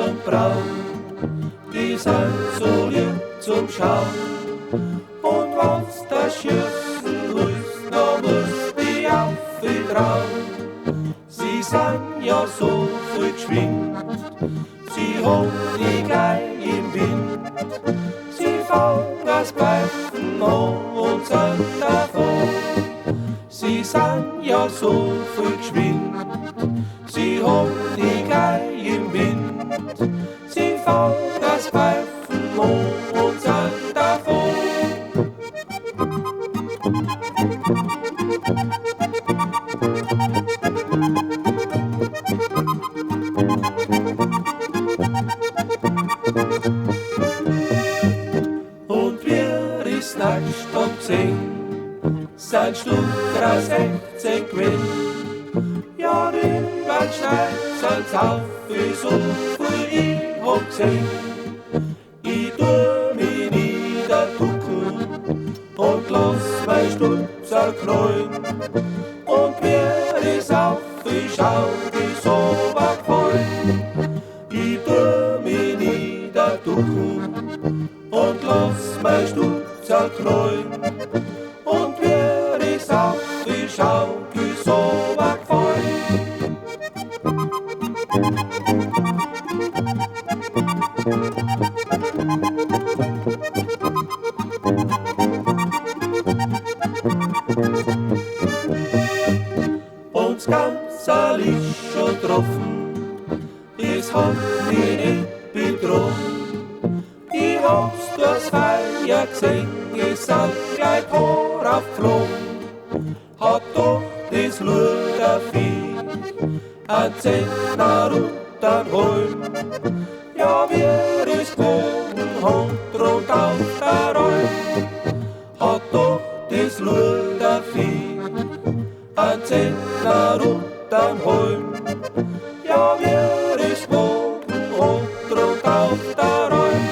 und braun, die sind so lieb zum Schauen. Und wenn's das Schürzen ist, dann muss die aufgetrauen. Sie sind ja so viel geschwind, sie haben die gleich im Wind. Sie fangen das Pfeifen an und sind davon. Sie sind ja so viel geschwind, sie haben die gleich im Wind. Sie fangen das Pfeifen an und sind davon. Und wir ist nachts um 10, sind Stunden 16 gewesen. Ja, über den Stein sind's auf wie so viel ich hab gesehen. Ich tu mich niederducken und lass mein Stutzer knallen. Und wer ist auf, ich schau, wie so was gefallen. Ich tu mich niederducken und lass mein Stutzer knallen. Und wer ist auf, ich schau, wie so was gefallen. Uns ganzer Licht schon getroffen, es hat mich nicht betroffen. Ich hab's durchs Feier gesehen, es sind gleich Tore aufgeflogen. Hat doch das Ludervieh ein Zehner untern Holm. Ja, wir ist gewogen, Hand auf der Räum. Hat doch das Ludervieh ein Zehner untern Holm. Ja, wir ist gewogen, Hand auf der Räum.